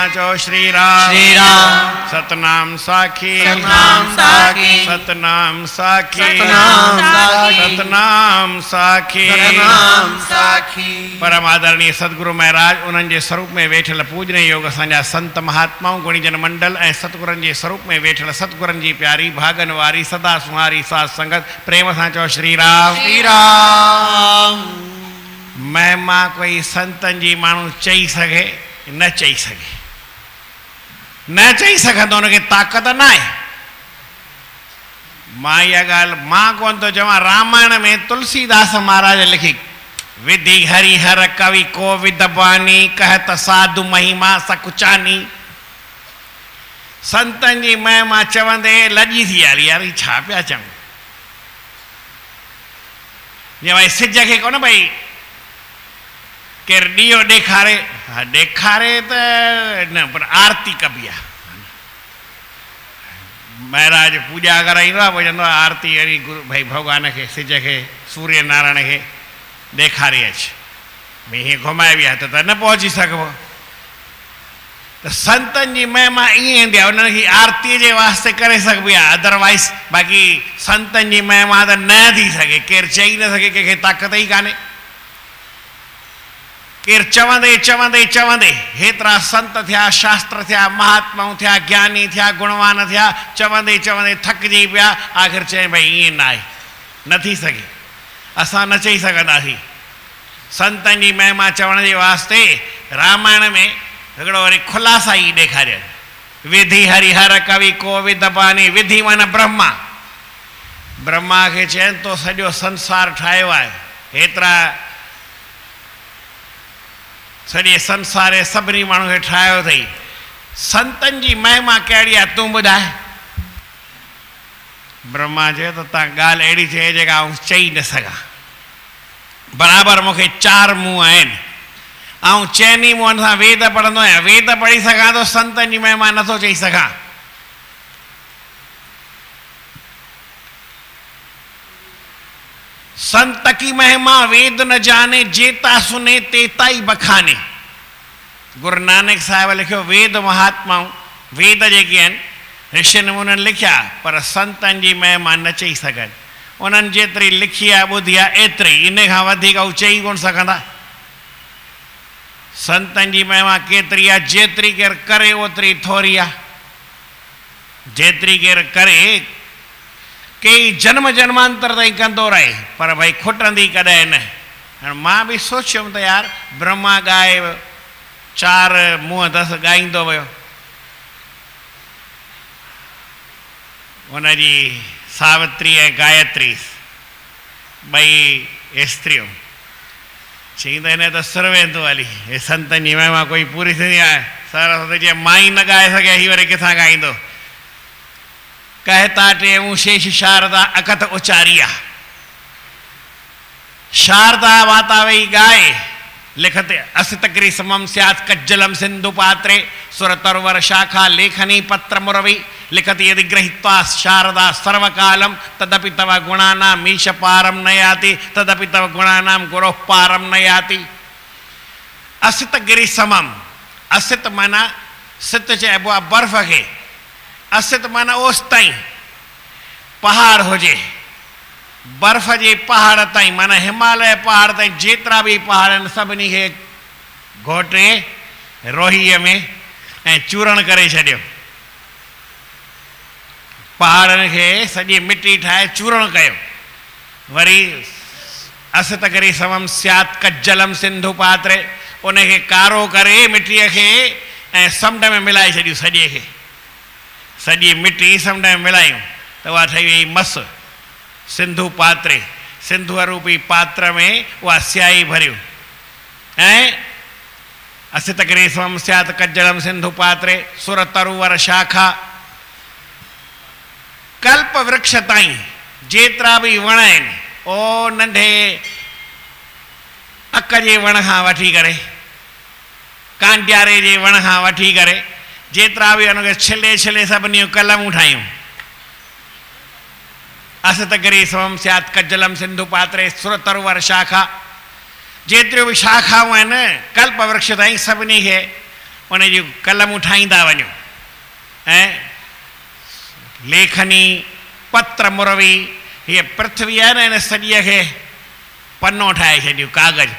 साचो श्री राम श्री राम सतनाम साखी सतनाम साखी सतनाम साखी सतनाम साखी सतनाम साखी सतनाम साखी। परम आदरणीय सदगुरु महाराज उन्हनि जे स्वरूप में वेठल पूजने योग असांजा संत महात्माऊं गुणीजन मंडल ऐं सतगुरनि जे स्वरूप में वेठल सतगुरनि जी प्यारी भागन वारी सदा सुहारी साध संगत प्रेम सां चओ श्री राम। श्री राम महिमा कोई संतनि जी माण्हू चई सघे न चई सघे, न चई सघंदो, उनखे ताक़त न आहे। मां इहा ॻाल्हि मां कोन थो चवां, रामायण में तुलसीदास महाराज लिखी विधि हरिहर कवि को विदबानी कहत साधु महिमा सकुचानी। संतनि जी महिमा चवंदे लॼी थी हली, यार ही छा पिया चऊं। जीअं भई सिज खे कोन भई केरु ॾीओ ॾेखारे, हा ॾेखारे त न पर आरती कबी आहे। महाराज पूॼा कराईंदो आहे, पोइ चवंदो आहे आरती अहिड़ी गुरु भई भॻवान खे सिज खे सूर्य नारायण खे ॾेखारे अचु, भई हीअं घुमाइबी आहे त न पहुची सघिबो। त संतनि जी महिमा ईअं ईंदी आहे, उन्हनि खे आरतीअ जे वास्ते करे सघिबी आहे, अदरवाइज़ बाक़ी संतनि जी महिमा त न थी सघे, केरु चई न सघे, कंहिंखे ताक़त ई कान्हे। केरु चवंदे चवंदे चवंदे हेतिरा संत थिया, शास्त्र थिया, महात्माऊं थिया, ज्ञानी थिया, गुणवान थिया, चवंदे चवंदे थकिजी पिया, आख़िर चए भई ईअं न आहे, न थी सघे, असां न चई सघंदासीं। संतनि जी महिमा चवण जे वास्ते रामायण में हिकिड़ो वरी खुलासा ई ॾेखारियनि, विधि हरिहर कवि को विदबानी। विधि माना ब्रह्मा, ब्रह्मा खे चवनि तो सॼो संसार ठाहियो आहे, हेतिरा सॼे संसार जे सभिनी माण्हू खे ठाहियो अथई। संतनि जी महिमा कहिड़ी आहे तूं ॿुधाए। ब्रह्मा चयो त तव्हां ॻाल्हि अहिड़ी चए जेका आउं चई न सघां, बराबरि मूंखे 4 मुंहं आहिनि, ऐं चइनी मुंहंनि सां वेद पढ़ंदो आहियां, वेद पढ़ी सघां थो, संतनि जी महिमा नथो चई सघां। संत की महिमा वेद न जाने, जेता सुने तेता ही बखाने। गुरु नानक साहिब लिखियो वेद महात्माऊं, वेद जेके आहिनि ऋषिनि मुनिनि लिखिया, पर संतनि जी महिमा न चई सघनि। उन्हनि जेतिरी लिखी आहे ॿुधी आहे एतिरी, इन खां वधीक हू चई कोन सघंदा। संतनि जी महिमा केतिरी आहे, जेतिरी केरु करे ओतिरी थोरी आहे। जेतिरी केरु करे कई जन्म जन्मांतर ताईं कंदो रहे, पर भई खुटंदी कॾहिं न। हाणे मां बि सोचियुमि त यार ब्रह्मा ॻाए 4 मुंहं 10 ॻाईंदो वियो, हुनजी सावित्री ऐं गायत्री ॿई स्त्रियूं चई त हिन त सुर वेंदो हली, हे संतनि जी महिमा कोई पूरी थींदी आहे। सरस्वती जीअं मां ई न ॻाए सघिया, हीअ वरी किथां ॻाईंदो। कहता टेऊं शेष शारदा अकथ उचारिया, शारदा माता वही गाए लिखते अस्तिक्री समम स्यात् कज्जलम सिंधु पात्रे सुर तरवर शाखा लेखनी पत्र मुरवी लिखति यदि गृहीत्वा शारदा सर्वकालम तदपि तव गुणानां मीश पारम न याति, तदपि तव गुणानां गुरोः पारम न याति। अस्तिक्री समम, असित माना सित चइबो आहे बर्फ़ खे, असित माना ओस ताईं पहाड़ हुजे, बर्फ़ जे पहाड़ ताईं माना हिमालय पहाड़ ताईं जेतिरा बि पहाड़ आहिनि सभिनी खे घोटे रोहीअ में ऐं चूरण करे छॾियो। पहाड़नि खे सॼी मिटी ठाहे चूरण कयो। वरी असित करे समम स्यात् कज्जलम सिंधु पात्रे, उनखे कारो करे मिटीअ खे ऐं समुंड में मिलाए छॾियूं। सॼे खे सॼी मिटी समुंड में मिलायूं त उहा ठही वई मस सिंधु पात्रे, सिंधु रूपी पात्र में उहा स्याही भरियूं। ऐं असित करे समम स्यात् कज्जलम सिंधु पात्रे सुर तरुवर शाखा, कल्प वृक्ष ताईं जेतिरा बि वण आहिनि, ओ नंढे अक जे वण खां वठी करे कांडियारे जे वण खां वठी करे जेतिरा बि हुनखे छिले छिले सभिनी कलमूं ठाहियूं। असित गिरी समम स्यात् कज्जलम सिंधु पात्रे सुर तरुवर शाखा, जेतिरियूं बि शाखाऊं आहिनि कल्प वृक्ष ताईं सभिनी खे उन जूं कलमूं ठाहींदा वञो ऐं लेखनी पत्र मुरवी हीअ पृथ्वी आहे न हिन सॼीअ खे पनो ठाहे छॾियो कागज़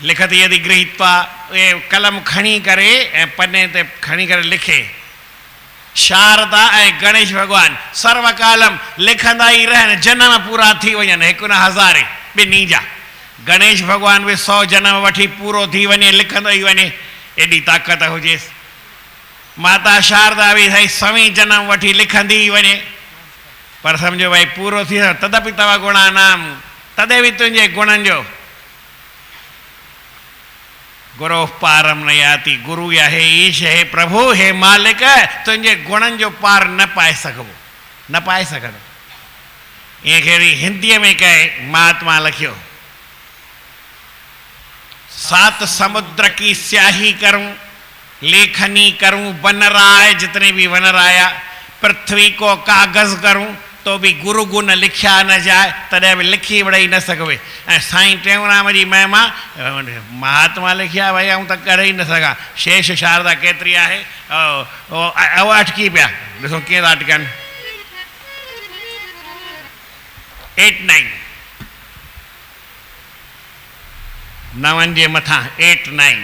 लिखति यदि गृहीत्वा ये कलम खणी करे ऐं पने ते खणी करे लिखे शारदा ऐं गणेश भॻवान सर्वकालम लिखंदा ई रहनि जनम पूरा थी वञनि हिकु न हज़ारे ॿिन्ही जा गणेश भॻवान बि 100 जनम वठी पूरो थी वञे लिखंदो ई वञे एॾी ताक़त हुजेसि माता शारदा बि साईं 100 जनम वठी लिखंदी ई वञे पर सम्झो भाई पूरो थी वियो तदपि तव गुणानाम तॾहिं बि तुंहिंजे गुणनि जो गुरो पारम न याति गुरु या हे ईश हे प्रभु हे मालिक तुंहिंजे गुणनि जो पार न पाए सघिबो न पाए सघंदो ईअं कहिड़ी हिंदीअ में कहे महात्मा लिखियो 7 समुद्र की स्याही करूं लेखनी करूं वनराय जितने भी वनराया पृथ्वी को कागज़ करूं तो भी गुरु गुण लिखिया न जाए तॾहिं बि लिखी वड़े न सघे ऐं साईं टेऊंराम जी महिमा महात्मा लिखिया भई आऊं त करे ई न सघां शेष शारदा केतिरी आहे अटकी पिया ॾिसो कीअं था अटकनि 8 9 9 जे मथां 8 9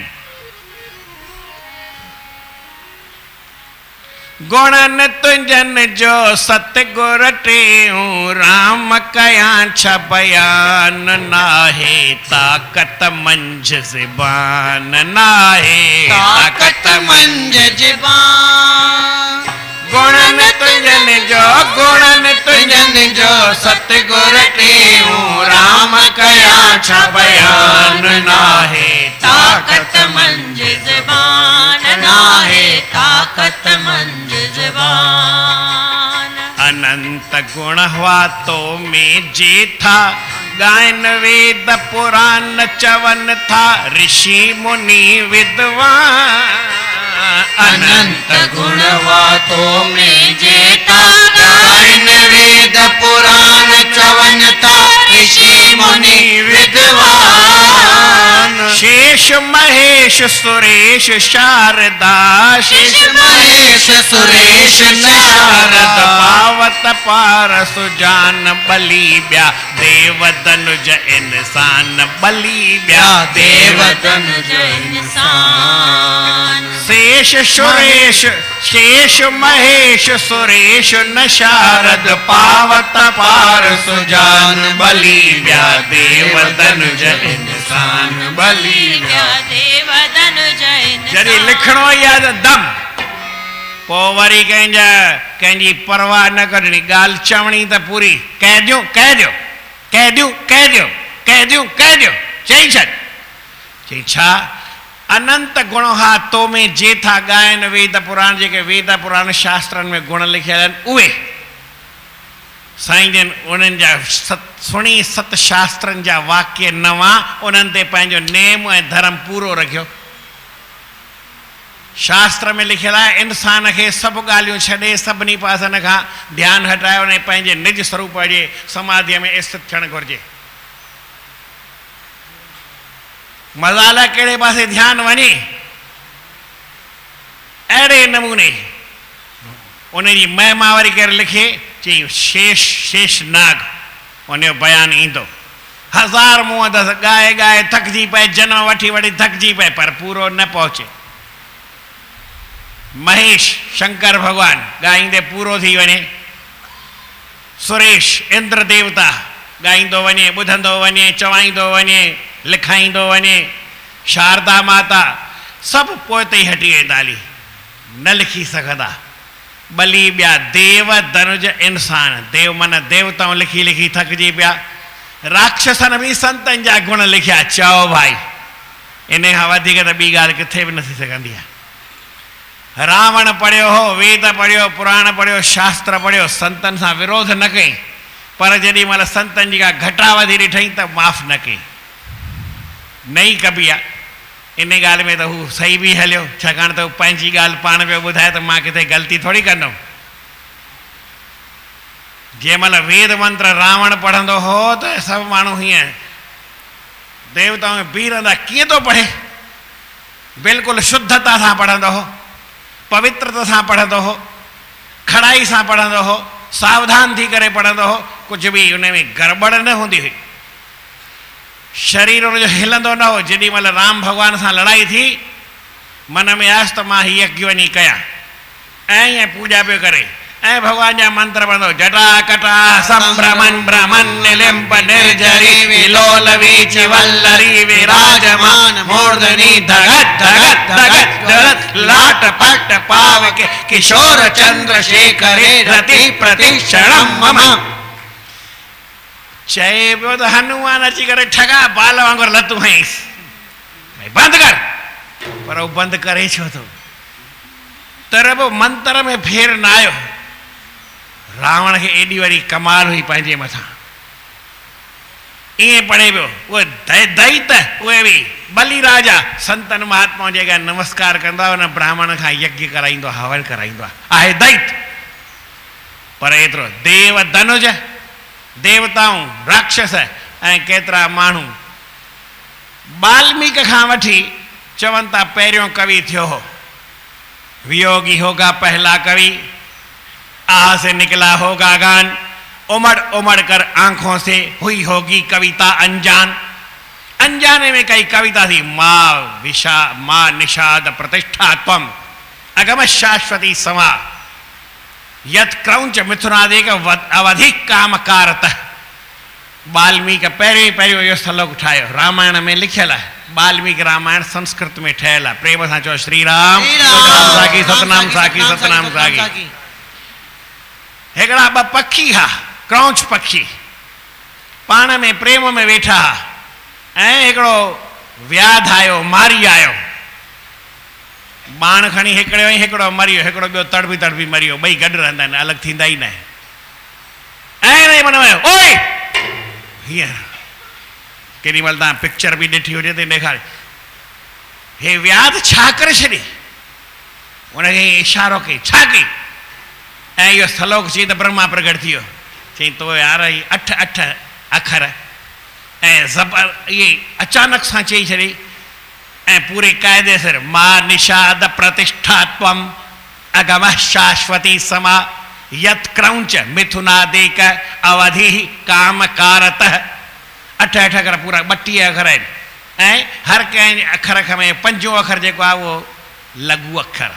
गुणन तुंजन जो सतगुर टेऊं राम कया छ बयान नाहे ताकत मंझ ज़बान नाहे ताकत मंझ ज़बान गुणन तुंजन जो सतगुर टेऊं राम कया छ बयान नाहे ताकत मंझ ज़बान नाहे ताकत मंझ ज़बान अनंत गुण हुआ तो में जे था गायन वेद पुराण चवन था ऋषि मुनि विद्वान अनंत गुण वातो में जेता गायन वेद पुराण चवन था ऋषि मुनि विद्वान शेष महेश सुरेश शारदा शेष महेश सुरेश शारद शारदा पावत पार सुजान बलि ब्या देव तनुज इंसान बलि ब्या देव तनुज इंसान शेष सुरेश शेष महेश सुरेश न शारद पावत पार सुजान बलि ब्या देव तनुज इंसान बलि देव तनुज जॾहिं लिखणो ई आहे त दम पोइ वरी कंहिंजी परवाह न करणी ॻाल्हि चवणी त पूरी कह ॾियो चई छॾ चई छा अनंत गुण हा तो में जे था गायन वेद पुराण जेके वेद पुराण शास्त्रनि में गुण लिखियल आहिनि उहे साईं जन उन्हनि जा सुणी 7 शास्त्रनि जा वाक्य नवां उन्हनि ते पंहिंजो नेम ऐं धर्म पूरो रखियो शास्त्र में लिखियल आहे इंसान खे सभु ॻाल्हियूं छॾे सभिनी पासनि खां ध्यानु हटाए उन पंहिंजे निज स्वरूप जे समाधीअ में स्थित थियणु घुरिजे मज़ाल कहिड़े पासे ध्यानु वञे अहिड़े नमूने उनजी महिमा वरी करे लिखे चई शेष नाग उनजो बयानु ईंदो 1000 मुंहं अथसि ॻाए ॻाए थकिजी पए जनम वठी वठी थकिजी पए पर पूरो न पहुचे महेश शंकर भगवान ॻाईंदे पूरो थी वञे सुरेश इंद्र देवता ॻाईंदो वञे ॿुधंदो वञे चवाईंदो वञे लिखाईंदो वञे शारदा माता सभु पोइ ते ई हटी वेंदा हली न लिखी सघंदा बलि ॿिया देव धनुज इंसान देव मन देवताऊं लिखी लिखी थकिजी पिया राक्षसनि बि संतनि जा गुण लिखिया चओ भाई इन खां वधीक त ॿी ॻाल्हि किथे बि न थी सघंदी आहे रावण पढ़ियो हो वेद पढ़ियो पुराण पढ़ियो शास्त्र पढ़ियो संतनि सां विरोध न कई पर जेॾी महिल संतनि जी का घटावधी ॾिठई त माफ़ न कई न ई कबी आहे इन ॻाल्हि में त हू सही बि हलियो छाकाणि त हू पंहिंजी ॻाल्हि पाण पियो ॿुधाए त मां किथे ग़लती थोरी कंदुमि जंहिं महिल वेद मंत्र रावण पढ़ंदो हो त सभु माण्हू हीअं देवताऊं बीह रहंदा कीअं थो पढ़े बिल्कुलु शुद्धता सां पढ़ंदो हो, पवित्रता सां पढ़ंदो हो, खड़ाई सां पढ़ंदो हो, सावधान थी करे पढ़ंदो हो, कुछ भी उन में गड़बड़ न हूंदी हुई। शरीर उनजो हिलंदो न हो। जेॾी महिल राम भॻवान सां लड़ाई थी, मन में आयसि त मां हीअ अॻु वञी कयां, ऐं ईअं पूॼा पियो करे, ऐं भॻवान जा मंत्र पढ़ंदो, जटा कटा संभ्रमन ब्रह्मन निलिम्ब निर्जरी विलोल वीच वल्लरी विराजमान मूर्धनि धगत धगत धगत धगत लाट पट पावके किशोर चंद्रशेखरे रति प्रतिक्षणम मम। चए पियो त हनुमान अची करे ठगा बाल वांगुरु लतूं हईंसि, भई बंदि कर, पर उहो बंदि करे छो थो? तर बि मंत्र में फेर न आयो। रावण खे एॾी वरी कमाल हुई पंहिंजे मथां, ईअं पढ़े पियो। उहे दैत, उहे बि बली राजा संतन महात्माउनि जे अॻियां नमस्कार कंदो आहे, हुन ब्राह्मण खां यज्ञ कराईंदो आहे, हवन कराईंदो आहे दैत। पर एतिरो देव धनुज, देवताऊं, राक्षस ऐं केतिरा माण्हू वाल्मीकि खां वठी चवनि था पहिरियों कवि थियो हो। वियोगी होगा पहला कवि, आह से निकला होगा गान, उमड़ उमड़ कर आंखों से हुई होगी कविता अनजान। अनजाने में कई कविता थी। माँ निषाद प्रतिष्ठा त्वम अगम शाश्वती समा यत क्रौंच मिथुनादेक अवधि काम कारत। वाल्मीकि पहिरियों इहो श्लोक ठाहियो, रामायण में लिखियल आहे। वाल्मीकि रामायण संस्कृत में ठहियल आहे। प्रेम सां चओ श्री राम साखी सतनाम साखी सतनाम साखी। हिकिड़ा ॿ पखी हा, क्रौंच पखी, पाण में प्रेम में वेठा हा, ऐं हिकिड़ो व्याध आयो, मारी आयो, बाण खणी हिकिड़ो ई हिकिड़ो मरियो, हिकिड़ो ॿियो तड़पी तड़पी मरियो, ॿई गॾु रहंदा आहिनि, अलॻि थींदा ई न आहिनि। ऐं मन में ओए हीअं केॾी महिल तव्हां पिक्चर बि ॾिठी हुजे त ॾेखारे, हे व्याध छा करे छॾी, उनखे इशारो कई, छा कई? ऐं इहो श्लोक चई त ब्रह्मा प्रगट थी वियो। चई तो यार ही 8 अखर ऐं ज़बर इहे अचानक सां चई छॾी, ऐं पूरे क़ाइदे सिर मां निषाद प्रतिष्ठा त्वम अगम शाश्वती समा यत क्रौंच मिथुनादेक अवधि काम कारत। 8 अखर पूरा 32 अखर आहिनि, ऐं हर कंहिं अखर में 5 अखर जेको आहे उहो लघु अखर,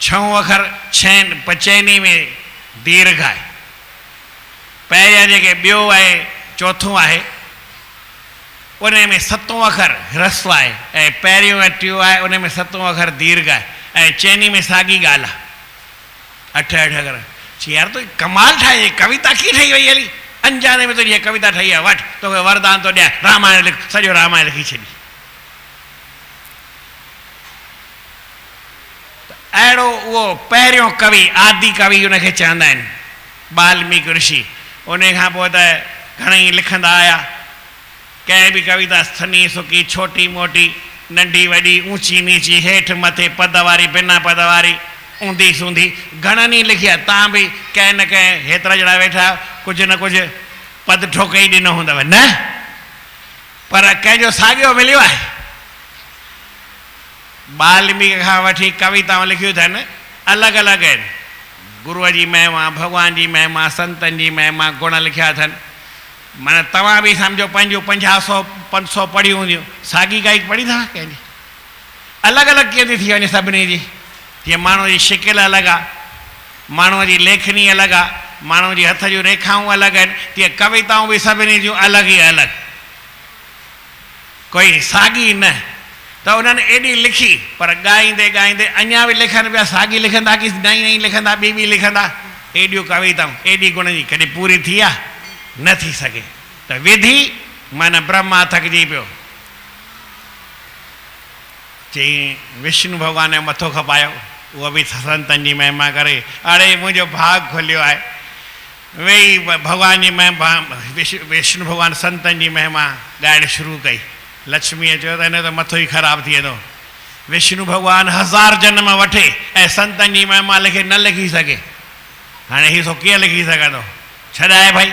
6 अखर चैनी में दीर्घ आहे, पहिरियां जेके ॿियो आहे चौथों आहे उन में 7 अखर ह्रस्व आहे, ऐं पहिरियों ऐं टियों आहे उन में 7 अखर दीर्घ आहे, ऐं चैनी में साॻी ॻाल्हि आहे। 8 अखर। चई यार तो कमाल ठाहे, कविता कीअं ठही वई हली, अनजाने में तुंहिंजी कविता ठही आहे, वठि तोखे वरदान थो ॾियां, रामायण लिख, सॼो रामायण लिखी छॾी। अहिड़ो उहो पहिरियों कवि, आदि कवि उनखे चवंदा आहिनि, वाल्मीकि ऋषि। उन खां पोइ त घणेई लिखंदा आया, कंहिं बि कविता सनी सुकी, छोटी मोटी, नंढी वॾी, ऊंची नीची, हेठि मथे, पद वारी, बिना पद वारी, ऊंधी सूंधी, घणनि ई लिखी आहे। तव्हां बि कंहिं न कंहिं हेतिरा ॼणा वेठा कुझु न कुझु पद ठोके ई ॾिनो हूंदव न, पर कंहिंजो साॻियो मिलियो आहे। वाल्मीकि खां वठी कविताऊं लिखियूं अथनि, अलॻि अलॻि आहिनि। गुरूअ जी महिमा, भॻवान जी महिमा, संतनि जी महिमा, गुण लिखिया अथनि। माना तव्हां बि सम्झो पंहिंजूं 50-100-500 पढ़ियूं हूंदियूं, साॻी काई पढ़ी अथव कंहिंजी? अलॻि अलॻि कीअं थी वञे सभिनी जी? जीअं माण्हूअ जी शिकिल अलॻि आहे, माण्हूअ जी लेखनी अलॻि आहे, माण्हूअ जी हथ जूं रेखाऊं अलॻि आहिनि, तीअं कविताऊं बि सभिनी जूं अलॻि ई अलॻि, कोई साॻी न। त उन्हनि एॾी लिखी, पर ॻाईंदे ॻाईंदे अञा बि लिखनि पिया, साॻी लिखंदा की नई नई लिखंदा, ॿी ॿी लिखंदा, एॾियूं कविताऊं, एॾी गुण जी, कॾहिं पूरी थी आहे? न थी सघे। त विधि माना ब्रह्मा थकिजी पियो, चई विष्णु भॻवान जो मथो खपायो, उहो बि संतनि जी महिमा करे, अड़े मुंहिंजो भाॻ खुलियो आहे। वेही भॻवान जी महिमा, विष्णु भॻवानु संतनि जी महिमा ॻाइणु शुरू कई। लक्ष्मीअ चयो त हिन त मथो ई ख़राबु थी वेंदो। विष्णु भॻवानु 1000 जनम वठे ऐं संतनि जी महिमा लिखे न लिखी सघे, हाणे हीअ सो कीअं लिखी सघंदो? छॾाए भई,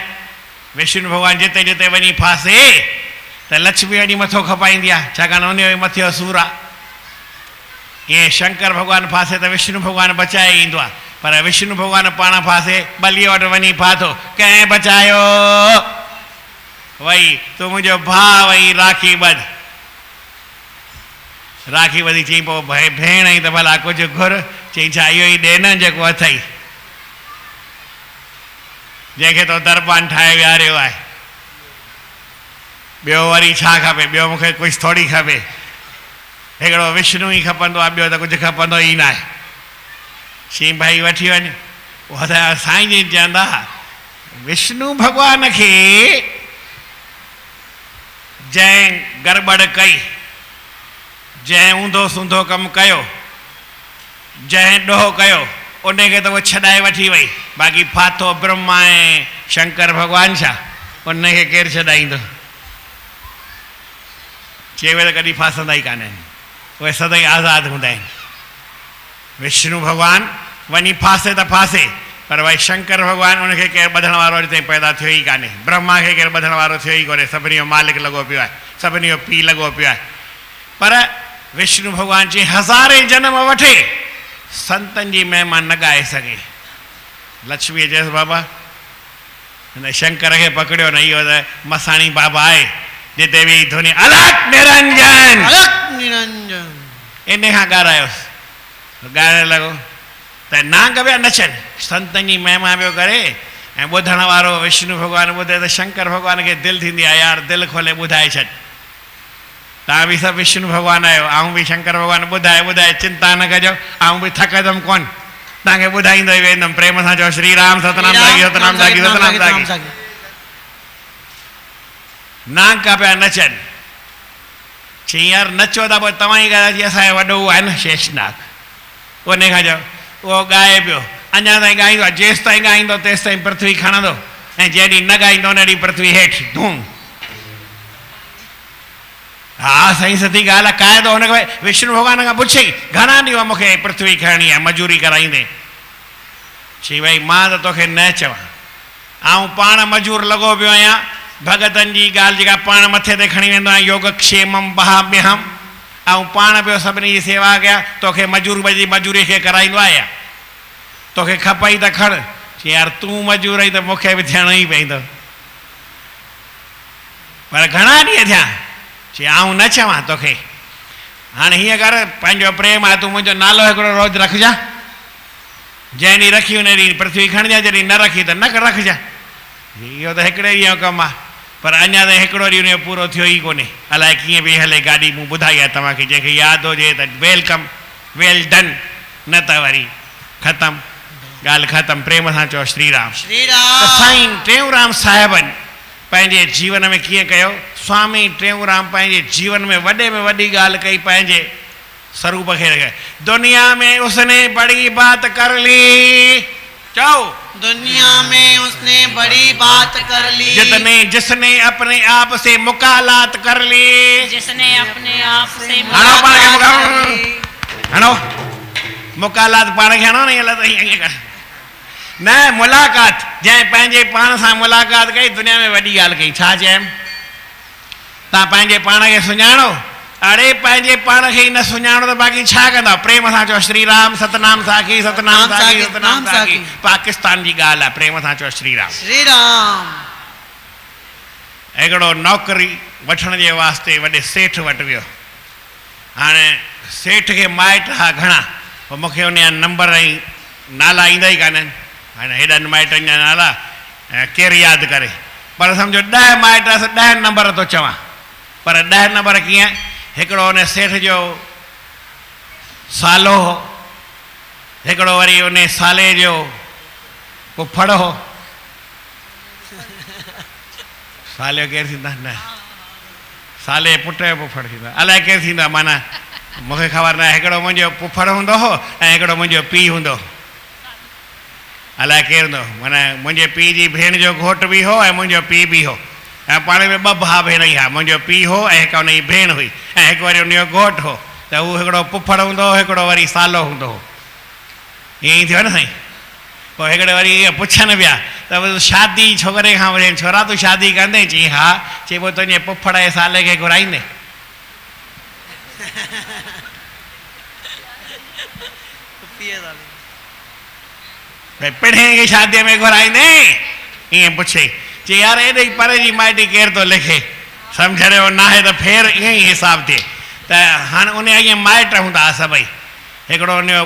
विष्णु भॻवानु जिते जिते वञी फासे, त लक्ष्मी वञी मथो खपाईंदी आहे, छाकाणि उन जो मथे जो सूरु आहे। ईअं शंकर भॻवानु फासे त विष्णु भॻवानु बचाए ईंदो आहे, पर विष्णु भॻवानु पाण फासे बलीअ वटि वञी फाथो, कंहिं बचायो? वई तूं मुंहिंजो भाउ वई राखी ॿध। राखी ॿधी चई पोइ भाई भेण ई त भला कुझु घुर, चई छा इहो ई ॾे न जेको अथई, जंहिंखे तो दरबान ठाहे विहारियो आहे। ॿियो वरी छा खपे? ॿियो मूंखे कुझु थोरी खपे, हिकिड़ो विष्णु ई खपंदो आहे, ॿियो त कुझु खपंदो ई न आहे। शी भाई वठी वञ। उहा त साईं जी चवंदा विष्णु भॻवान खे जंहिं गड़बड़ कई, जंहिं ऊंधो सूंधो कमु कयो, जंहिं ॾोह कयो, उनखे त उहो छॾाए वठी वई। बाक़ी फाथो ब्रह्मा ऐं शंकर भॻवानु छा, उनखे केरु छॾाईंदो? चए त कॾहिं फासंदा ई कान आहिनि, उहे सदाईं आज़ादु हूंदा आहिनि। विष्णु भॻवानु वञी फासे त फासे, पर भई शंकर भॻवानु उनखे केरु ॿधण वारो अॼु ताईं पैदा थियो ई कान्हे। ब्रह्मा खे केरु ॿधण वारो थियो ई कोन्हे, सभिनी जो मालिक लॻो पियो आहे, सभिनी जो पीउ लॻो पियो आहे। पर विष्णु भॻवानु चई हज़ारे जनम वठे, संतनि जी महिमा न ॻाए सघे। लक्ष्मीअ चयसि बाबा हिन शंकर खे पकड़ियो न, इहो त मसाणी बाबा आहे जिते बि धुनी अलॻ निरंजन अलॻ निरंजन इन खां ॻारायोसि। ॻाइण लॻो त नांग पिया नचनि, संतनि जी महिमा पियो करे, ऐं ॿुधण वारो विष्णु भॻवानु ॿुधे त शंकर भॻवान खे दिलि थींदी आहे यार दिलि खोले ॿुधाए छॾ। तव्हां बि सभु विष्णु भॻवानु आहियो, आऊं बि शंकर भॻवानु ॿुधाए ॿुधाए चिंता न कजो, आऊं बि थकंदुमि कोन, तव्हांखे ॿुधाईंदो ई वेंदुमि। प्रेम सां चओ श्री राम सतनाम साखी सतनाम साखी सतनाम साखी। नांग का पिया नचनि, चई यार नचो था पोइ तव्हां ई ॻाल्हि, असांजो वॾो उहो आहे न शेषनाग, उन खां चओ उहो ॻाए पियो, अञा ताईं ॻाईंदो आहे, जेसि ताईं ॻाईंदो तेसि ताईं पृथ्वी खणंदो, ऐं जंहिं ॾींहुं न ॻाईंदो उन ॾींहुं पृथ्वी हेठि धूम। हा सही सती ॻाल्हि आहे। क़ाइदो हुनखे विष्णु भॻवान खां पुछई घणा ॾींहं मूंखे पृथ्वी खणणी आहे, मजूरी कराईंदे? चई भई मां त तोखे न चवां, आऊं पाण मजूर लॻो पियो आहियां, भगतनि जी ॻाल्हि जेका पाण मथे ते खणी वेंदो आहियां, योगक्षेमम बहाम्यहम, ऐं पाण पियो सभिनी जी सेवा कयां, तोखे मजूरीअ खे कराईंदो आहियां, तोखे खपई त खण। चई यार तूं मजूर आई त मूंखे बि थियणो ई पवंदो, पर घणा ॾींहं थिया? चई आऊं न चवां तोखे, हाणे हीअं कर पंहिंजो प्रेम आहे, तूं मुंहिंजो नालो हिकिड़ो रोज़ु रखिजांइ, जंहिं ॾींहुं रखी उन ॾींहुं पृथ्वी खणिजांइ, जॾहिं न रखी त न रखिजांइ। इहो त हिकिड़े ॾींहं जो कमु आहे, पर अञा ताईं हिकिड़ो ॾींहुं उनजो पूरो थियो ई कोन्हे। अलाए कीअं बि हले गाॾी, मूं ॿुधाई आहे तव्हांखे, जंहिंखे यादि हुजे त वेलकम वेल डन, न त वरी ख़तमु, ॻाल्हि ख़तमु। प्रेम सां चओ श्री राम। साईं टेऊंराम साहिबनि पंहिंजे जीवन में कीअं कयो? स्वामी टेऊंराम पंहिंजे जीवन में वॾे में वॾी ॻाल्हि कई, पंहिंजे स्वरूप खे रखे। दुनिया में उसने बड़ी बात कर ली, चओ दुनिया में उसने बड़ी बात कर ली, जिसने अपने आप से मुकालात कर ली, जिसने अपने आप से हणो मुकालात पाण खे हणो न, न मुलाक़ात, जंहिं पंहिंजे पाण सां मुलाक़ात कई दुनिया में वॾी ॻाल्हि कई। छा चयमि? तव्हां पंहिंजे पाण खे सुञाणो? अड़े पंहिंजे पाण खे ई न सुञाणो त बाक़ी छा कंदा? प्रेम सां चओ श्री राम सतनाम साखी सतनाम साखी सतनाम साखी। पाकिस्तान जी ॻाल्हि आहे, प्रेम सां चओ श्री राम श्री राम। हिकिड़ो नौकरी वठण जे वास्ते वॾे सेठ वटि वियो। हाणे सेठ खे माइट हा घणा, पोइ मूंखे उन जा नंबर ऐं नाला ईंदा ई कान्हनि। हाणे हेॾनि माइटनि जा नाला केरु यादि करे? पर सम्झो 10 माइट 10 नंबर थो चवां, पर 10 नंबर कीअं? हिकिड़ो उन सेठ जो सालो हो, हिकिड़ो वरी उन साले जो पुफड़ हो। साले जो केरु थींदा? न, साले पुट जो पुफड़ थींदा, अलाए केरु थींदा, माना मूंखे ख़बर न आहे। हिकिड़ो मुंहिंजो पुफड़ हूंदो हो ऐं हिकिड़ो मुंहिंजो पीउ हूंदो, अलाए केरु हूंदो। माना मुंहिंजे पीउ जी भेण जो घोट बि हो ऐं मुंहिंजो पीउ बि हो, ऐं पाण में 2 भाउ भेण ई हुआ। मुंहिंजो पीउ हो ऐं हिकु हुनजी भेण हुई, ऐं हिकु वरी उनजो घोट हो। त उहो हिकिड़ो पुफड़ हूंदो हो, हिकिड़ो वरी सालो हूंदो हो। ईअं ई थियो न साईं। पोइ हिकिड़े वरी इहे पुछनि पिया त शादी छोकिरे खां वरी छोरा तूं शादी कंदे? चई हा। चई पोइ तुंहिंजे पुफड़ जे साले खे घुराईंदे? भई पिणे खे शादीअ में घुराईंदे? ईअं पुछे। चई यार एॾे परे जी माइटी केरु थो लिखे, सम्झ रहियो न आहे त फेर ईअं ई हिसाब थिए। त हाणे उन ईअं माइट हूंदा हुआ सभई, हिकिड़ो उनजो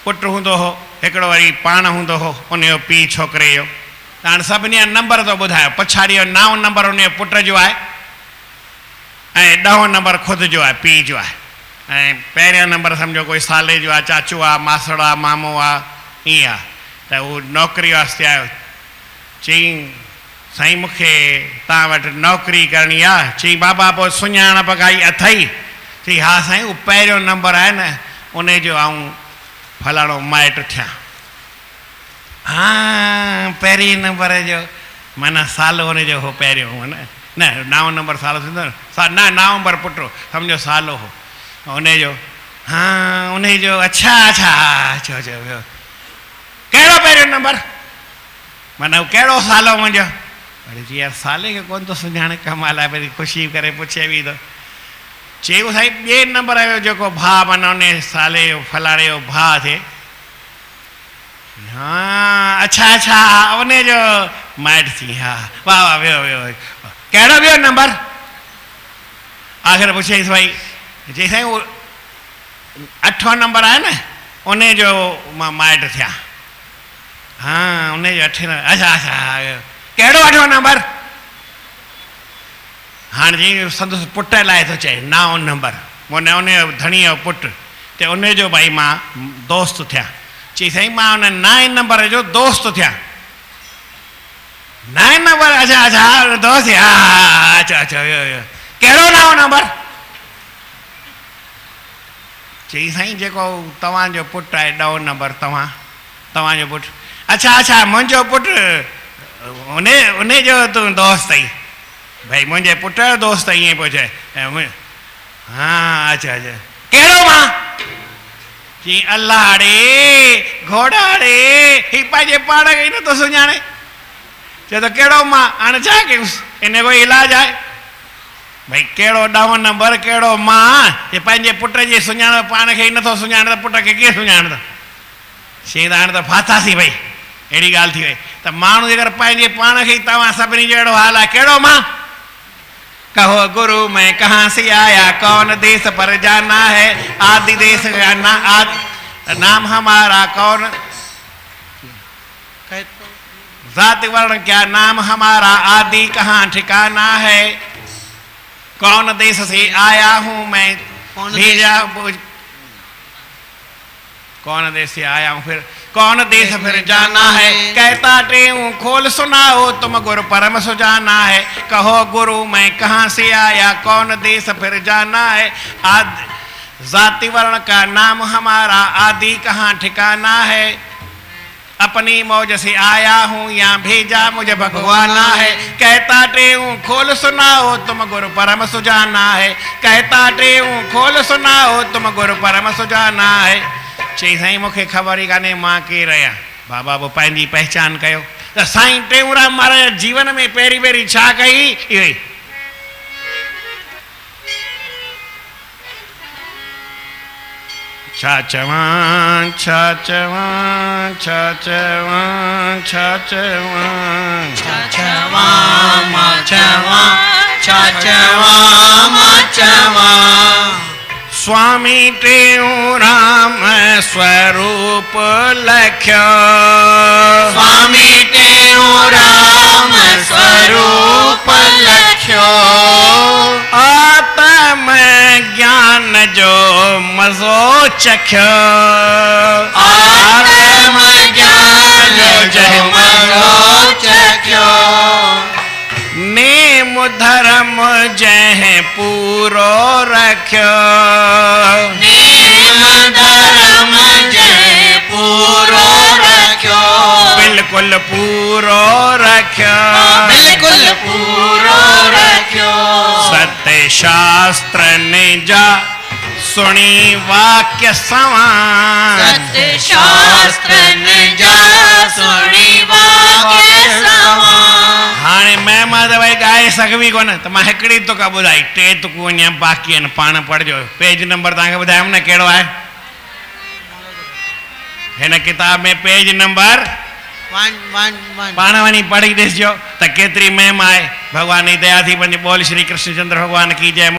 पुटु हूंदो हो, हिकिड़ो वरी पाण हूंदो हो उनजो पीउ छोकिरे जो। त हाणे सभिनी जा नंबर थो ॿुधायो, पछाड़ी जो 9 नंबर उनजे पुट जो आहे ऐं 10 नंबर ख़ुदि जो आहे, पीउ जो आहे। ऐं पहिरियों नंबर सम्झो कोई साले जो आहे, चाचू आहे, मासड़ आहे, मामो आहे, ईअं आहे। त उहो नौकिरी वास्ते आयो। चई साईं मूंखे तव्हां वटि नौकिरी करणी आहे। चई बाबा पोइ सुञाणप काई अथई? चई हा साईं, उहो पहिरियों नंबर आहे न उन जो आऊं फलाणो माइटु थियां। हा पहिरीं नंबर जो माना साल हुनजो हो पहिरियों हो न, न 9 नंबर साल थींदो न, न 9 नंबर पुटु सम्झो सालो हो उनजो। हा उनजो अच्छा अच्छा चओ चओ वियो। कहिड़ो पहिरियों नंबर? माना कहिड़ो सालो मुंहिंजो? अरे जी यार साले खे कोन थो सुञाणे, कमाल आहे, वरी ख़ुशी करे पुछे बि थो। चयो साईं ॿिए नंबर जो जेको भाउ माना उन साले जो फलाणे जो भाउ थिए। हा अच्छा अच्छा उनजो माइट थी। हा वाह वाह वियो वियो। कहिड़ो ॿियो नंबर? आख़िर पुछेसि भई। चई साईं उहो 8 नंबर आहे न उनजो मां माइट थिया। हा उनजो 8 नंबर। अच्छा अच्छा कहिड़ो 8 नंबर? हाणे जीअं संदसि पुट लाइ थो चए 9 नंबर, उन धणीअ जो पुटु, त उनजो भई मां दोस्त थियां। चई साईं मां उन 9 नंबर जो दोस्त थियां। 9 नंबर? अच्छा अच्छा दोस्त। हा अच्छा अच्छा कहिड़ो 9 नंबर? चई साईं जेको तव्हांजो पुटु आहे 9 नंबर, तव्हांजो पुटु। अच्छा अच्छा मुंहिंजो पुटु उन जो तूं दोस्त आई? भई मुंहिंजे पुट जो दोस्त ईअं पियो चए। हा अच्छा अच्छा कहिड़ो मां? चई अल्लाह रे घोड़ा रे, ही पंहिंजे पाण खे ई नथो सुञाणे। चए त कहिड़ो मां? हाणे छा कयूंसि, इन कोई इलाजु आहे? भई कहिड़ो 9 नंबर कहिड़ो मां? जे पंहिंजे पुट जी सुञाण पाण खे ई नथो सुञाणे त पुट खे कीअं सुञाणंदो? चई त हाणे त फाथासीं भई, अहिड़ी ॻाल्हि थी वई। त माण्हू अगरि पंहिंजे पाण खे ई तव्हां सभिनी जो अहिड़ो हाल आहे, कहिड़ो मां? कहो गुरु मैं कहाँ से आया, कौन देश पर जाना है, आदि देश का नाम हमारा कौन, जाति वर्ण क्या नाम हमारा, आदि कहाँ ठिकाना है, कौन देश से आया हूँ मैं, भेजा कौन देश से आया हूँ, फिर कौन देश फिर जाना है, कहता टेऊं खोल सुनाओ तुम गुरु परम सुजाना है। कहो गुरु मैं कहाँ से आया, कौन देश फिर जाना है, जाति वर्ण का नाम हमारा, आदि कहाँ ठिकाना है, अपनी मौज से आया हूँ यहाँ भेजा मुझे भगवाना है। कहता टेऊं खोल सुनाओ तुम गुरु परम सुजाना है, कहता टेऊं खोल सुनाओ तुम गुरु परम सुजाना है। चई साईं मूंखे ख़बर ई कान्हे मां केरु आहियां। बाबा बि पंहिंजी पहचान कयो। त साईं टेऊंराम महाराज जीवन में पहिरीं पहिरीं छा कई? इहो ई छा चवां छा चवां छा चवां छा चवां छा चवां मां चवां छा चवां मां चवां। स्वामी टेऊंराम स्वरूप लख्यो, स्वामी टेऊंराम स्वरूप लख्यो, आत्म ज्ञान जो मज़ो चख्यो, आत्म ज्ञान जो मज़ो चख्यो, नेम धर्म जह पूरो रख्यो, नेम धर्म जह पूरो रख्यो, बिल्कुल पूरो रख्यो, बिल्कुल पूरो रख्यो। सत्य शास्त्र ने जा सुनी वाक्य सवां, सत्य शास्त्र ने जा सुनी वाक्य समा हाणे महिमा त भई ॻाए सघबी कोन त मां हिकिड़ी तुक ॿुधाई, टे तुकूं अञा बाक़ी आहिनि, पाण पढ़जो। पेज नंबर तव्हांखे ॿुधायमि न कहिड़ो आहे हिन किताब में, पेज नंबर 111 पाण वञी पढ़ी ॾिसजो त केतिरी महिमा आहे। भॻवान जी दया थी वञे। बोल श्री कृष्ण चंद्र भॻवान की जय।